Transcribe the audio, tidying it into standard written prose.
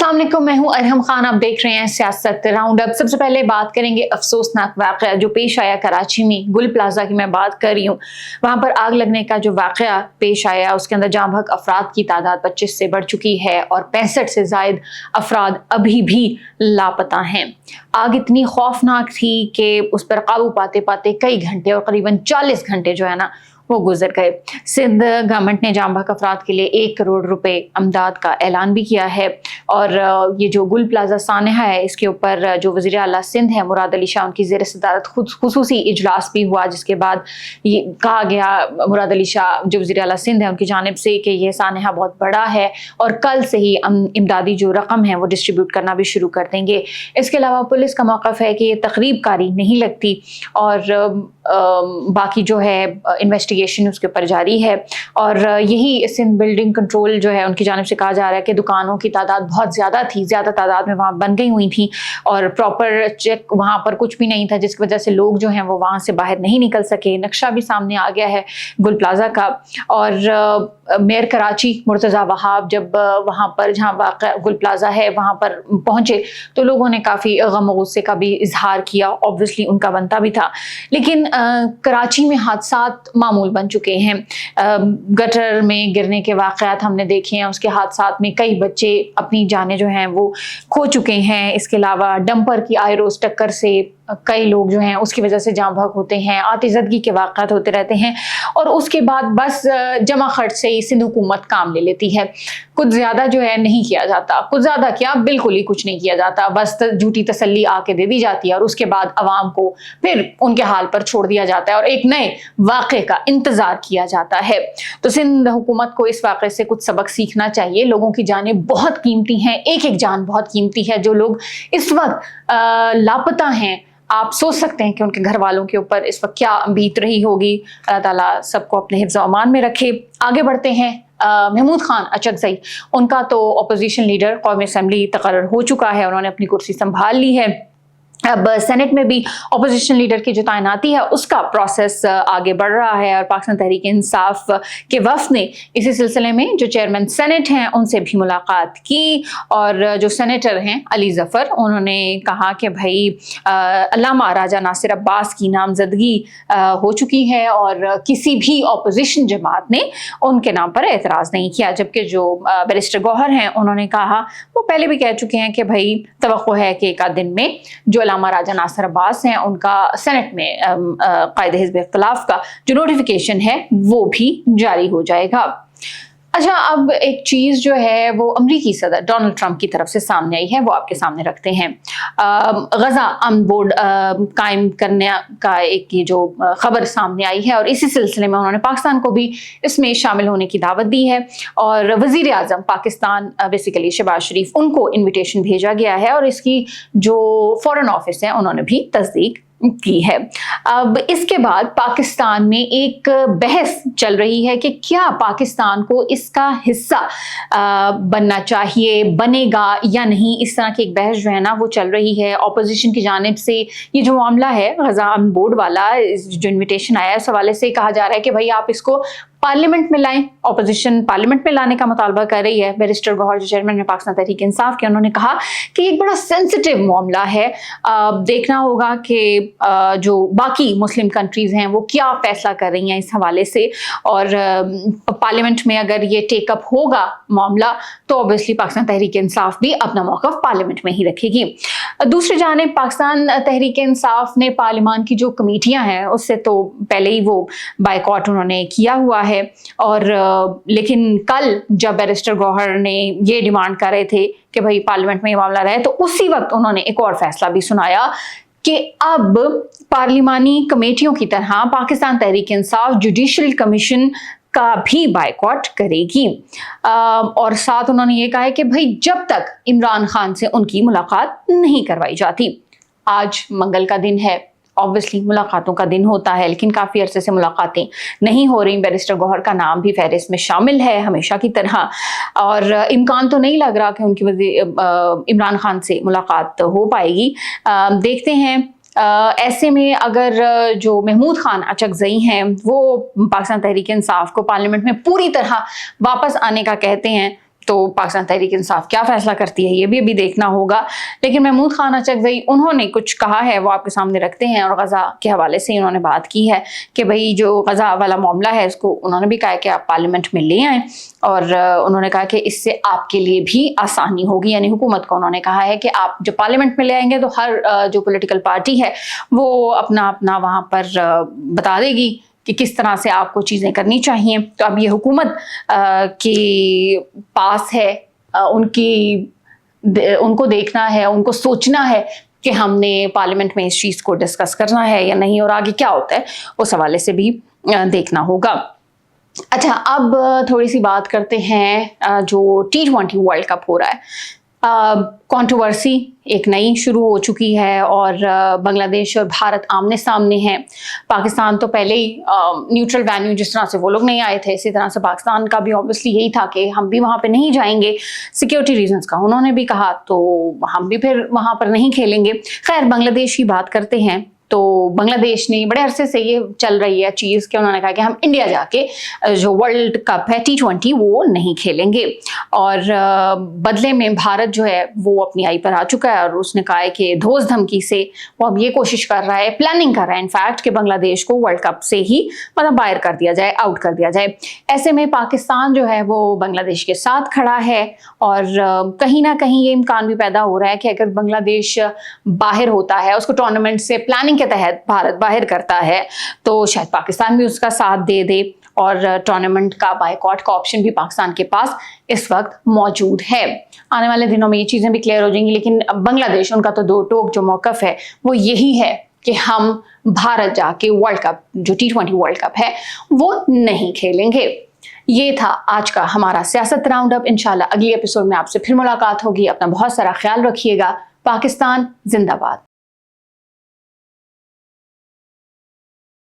अस्सलाम वालेकुम, मैं हूं अरहम खान। आप देख रहे हैं सियासत राउंड अप। सबसे पहले बात करेंगे अफसोसनाक वाक़या जो पेश आया कराची में। गुल प्लाजा की मैं बात कर रही हूँ। वहाँ पर आग लगने का जो वाक़या पेश आया उसके अंदर जाँ बहक अफराद की तादाद 25 से बढ़ चुकी है और 65 से ज़ायद अफराद अभी भी लापता हैं। आग इतनी खौफनाक थी कि उस पर काबू पाते पाते कई घंटे और करीबन 40 घंटे जो है ना वो गुजर गए। सिंध गवर्नमेंट ने जाँ बहक अफराद के लिए 1 करोड़ रुपए अमदाद का ऐलान भी किया है। और ये जो गुल प्लाजा सानहा है इसके ऊपर जो वज़ीर आला सिंध है मुराद अली शाह उनकी ज़ेर सदारत खुसूसी इजलास भी हुआ, जिसके बाद ये कहा गया मुराद अली शाह जो वज़ीर आला सिंध है उनकी जानिब से कि ये सानहा बहुत बड़ा है और कल से ही इमदादी जो रकम है वो डिस्ट्रीब्यूट करना भी शुरू कर देंगे। इसके अलावा पुलिस का मौक़िफ़ है कि ये तक़रीब कारी नहीं लगती और बाकी जो है इन्वेस्टिगेशन उसके ऊपर जारी है। और यही सिंध बिल्डिंग कंट्रोल जो है उनकी जानिब से कहा जा रहा है कि दुकानों की तादाद बहुत ज़्यादा थी, ज़्यादा तादाद में वहाँ बन गई हुई थी और प्रॉपर चेक वहाँ पर कुछ भी नहीं था, जिसकी वजह से लोग जो हैं वो वहाँ से बाहर नहीं निकल सके। नक्शा भी सामने आ गया है गुल प्लाजा का। और मेयर कराची मुर्तज़ा वहाब जब वहाँ पर जहाँ वाक़या गुल प्लाजा है वहाँ पर पहुँचे तो लोगों ने काफ़ी गम गुस्से का भी इजहार किया। ऑब्वियसली उनका बनता भी था, लेकिन कराची में हादसात मामूल बन चुके हैं। गटर में गिरने के वाक़यात हमने देखे हैं, उसके हादसात में कई बच्चे अपनी जानें जो हैं वो खो चुके हैं। इसके अलावा डंपर की आयरोस टक्कर से कई लोग जो हैं उसकी वजह से जाँ बहक होते हैं, आतिज़दगी के वाक़यात होते रहते हैं और उसके बाद बस जमा खर्च से ही सिंध हुकूमत काम ले लेती है। कुछ ज़्यादा जो है नहीं किया जाता, कुछ ज़्यादा क्या बिल्कुल ही कुछ नहीं किया जाता, बस झूठी तसल्ली आके दे दी जाती है और उसके बाद अवाम को फिर उनके हाल पर छोड़ दिया जाता है और एक नए वाक़े का इंतज़ार किया जाता है। तो सिंध हुकूमत को इस वाक़े से कुछ सबक सीखना चाहिए। लोगों की जानें बहुत कीमती हैं, एक एक जान बहुत कीमती है। जो लोग इस वक्त लापता हैं, आप सोच सकते हैं कि उनके घर वालों के ऊपर इस वक्त क्या बीत रही होगी। अल्लाह ताला सबको अपने हिफ्ज़ व अमान में रखे। आगे बढ़ते हैं। महमूद खान अचकज़ई, उनका तो अपोजिशन लीडर कौमी असम्बली तकर्रर हो चुका है, उन्होंने अपनी कुर्सी संभाल ली है। अब सेनेट में भी अपोजिशन लीडर की जो तैनाती है उसका प्रोसेस आगे बढ़ रहा है और पाकिस्तान तहरीक इंसाफ के वफ़द ने इसी सिलसिले में जो चेयरमैन सेनेट हैं उनसे भी मुलाकात की और जो सेनेटर हैं अली ज़फ़र उन्होंने कहा कि भाई अल्लामा राजा नासिर अब्बास की नामज़दगी हो चुकी है और किसी भी अपोजिशन जमात ने उनके नाम पर एतराज़ नहीं किया। जबकि जो बैरिस्टर गौहर हैं उन्होंने कहा, वो पहले भी कह चुके हैं कि भाई तवक्को है कि एक आध दिन में जो अल्लामा राजा नासिर अब्बास हैं उनका सेनेट में कायदे हिज़्ब इख्तिलाफ का जो नोटिफिकेशन है वो भी जारी हो जाएगा। अच्छा, अब एक चीज़ जो है वो अमरीकी सदर डोनाल्ड ट्रंप की तरफ से सामने आई है, वो आपके सामने रखते हैं। गज़ा अमन बोर्ड कायम करने का एक ये जो खबर सामने आई है और इसी सिलसिले में उन्होंने पाकिस्तान को भी इसमें शामिल होने की दावत दी है और वज़ीर आज़म पाकिस्तान बेसिकली शहबाज शरीफ उनको इन्विटेशन भेजा गया है और इसकी जो फ़ॉरेन ऑफिस है उन्होंने भी तस्दीक की है। अब इसके बाद पाकिस्तान में एक बहस चल रही है कि क्या पाकिस्तान को इसका हिस्सा बनना चाहिए, बनेगा या नहीं। इस तरह की एक बहस जो है ना वो चल रही है ऑपोजिशन की जानिब से। ये जो मामला है गज़ा अमन बोर्ड वाला, जो इन्विटेशन आया है उस हवाले से कहा जा रहा है कि भाई आप इसको पार्लियामेंट में लाएं। ऑपोजिशन पार्लियामेंट में लाने का मुतालबा कर रही है। बैरिस्टर गौहर जो चेयरमैन है पाकिस्तान तहरीक इंसाफ के, उन्होंने कहा कि एक बड़ा सेंसिटिव मामला है, देखना होगा कि जो बाकी मुस्लिम कंट्रीज़ हैं वो क्या फैसला कर रही हैं इस हवाले से और पार्लियामेंट में अगर ये टेकअप होगा मामला तो ऑब्वियसली पाकिस्तान तहरीक इंसाफ भी अपना मौक़िफ़ पार्लियामेंट में ही रखेगी। दूसरी जानिब पाकिस्तान तहरीक इंसाफ ने पार्लियामान की जो कमेटियाँ हैं उससे तो पहले ही वो बायकॉट उन्होंने किया हुआ है और लेकिन कल जब बैरिस्टर गौहर ने ये डिमांड कर रहे थे कि भाई पार्लियामेंट में ये मामला रहे तो उसी वक्त उन्होंने एक और फैसला भी सुनाया कि अब पार्लिमानी कमेटियों की तरह पाकिस्तान तहरीक इंसाफ जुडिशल कमीशन का भी बायकॉट करेगी। और साथ उन्होंने ये कहा है कि भाई जब तक इमरान खान से उनकी मुलाकात नहीं करवाई जाती। आज मंगल का दिन है, ऑब्वियसली मुलाकातों का दिन होता है, लेकिन काफ़ी अरसे से मुलाकातें नहीं हो रही। बैरिस्टर गौहर का नाम भी फहरिस्त में शामिल है हमेशा की तरह और इम्कान तो नहीं लग रहा कि उनकी इमरान खान से मुलाकात हो पाएगी। देखते हैं। ऐसे में अगर जो महमूद खान अचकज़ई हैं वो पाकिस्तान तहरीक इंसाफ को पार्लियामेंट में पूरी तरह वापस आने का कहते हैं तो पाकिस्तान तहरीक इंसाफ क्या फैसला करती है ये भी अभी देखना होगा। लेकिन महमूद खान अचकज़ई उन्होंने कुछ कहा है, वो आपके सामने रखते हैं, और गज़ा के हवाले से उन्होंने बात की है कि भाई जो गज़ा वाला मामला है इसको उन्होंने भी कहा कि आप पार्लियामेंट में ले आएँ, और उन्होंने कहा कि इससे आपके लिए भी आसानी होगी। यानी हुकूमत को उन्होंने कहा है कि आप जब पार्लियामेंट में ले आएंगे तो हर जो पॉलिटिकल पार्टी है वो अपना अपना वहाँ पर बता देगी कि किस तरह से आपको चीज़ें करनी चाहिए। तो अब ये हुकूमत के पास है, उनको देखना है, उनको सोचना है कि हमने पार्लियामेंट में इस चीज़ को डिस्कस करना है या नहीं, और आगे क्या होता है उस हवाले से भी देखना होगा। अच्छा, अब थोड़ी सी बात करते हैं जो T20 वर्ल्ड कप हो रहा है। कंट्रोवर्सी एक नई शुरू हो चुकी है और बांग्लादेश और भारत आमने सामने हैं। पाकिस्तान तो पहले ही न्यूट्रल वेन्यू, जिस तरह से वो लोग नहीं आए थे इसी तरह से पाकिस्तान का भी ऑब्वियसली यही था कि हम भी वहाँ पे नहीं जाएंगे, सिक्योरिटी रीजंस का उन्होंने भी कहा, तो हम भी फिर वहाँ पर नहीं खेलेंगे। खैर, बांग्लादेश की बात करते हैं तो बांग्लादेश ने बड़े अरसे से ये चल रही है चीज़ कि उन्होंने कहा कि हम इंडिया जाके जो वर्ल्ड कप है T20 वो नहीं खेलेंगे, और बदले में भारत जो है वो अपनी आई पर आ चुका है और उसने कहा है कि धोस धमकी से वो अब ये कोशिश कर रहा है, प्लानिंग कर रहा है इनफैक्ट, कि बांग्लादेश को वर्ल्ड कप से ही मतलब बाहर कर दिया जाए, आउट कर दिया जाए। ऐसे में पाकिस्तान जो है वो बांग्लादेश के साथ खड़ा है, और कहीं ना कहीं ये इम्कान भी पैदा हो रहा है कि अगर बांग्लादेश बाहर होता है, उसको टूर्नामेंट से प्लानिंग के तहत भारत बाहर करता है, तो शायद पाकिस्तान भी उसका साथ दे दे, और टूर्नामेंट का बायकॉट का ऑप्शन भी पाकिस्तान के पास इस वक्त मौजूद है। आने वाले दिनों में ये चीज़ें भी क्लियर हो जाएंगी, लेकिन बांग्लादेश, उनका तो दो टोक जो मौक़िफ़ है वो यही है कि हम भारत जाके वर्ल्ड कप जो T20 वर्ल्ड कप है वो नहीं खेलेंगे। ये था आज का हमारा सियासत राउंड अप। इंशाल्लाह अगली एपिसोड में आपसे फिर मुलाकात होगी। अपना बहुत सारा ख्याल रखिएगा। पाकिस्तान जिंदाबाद।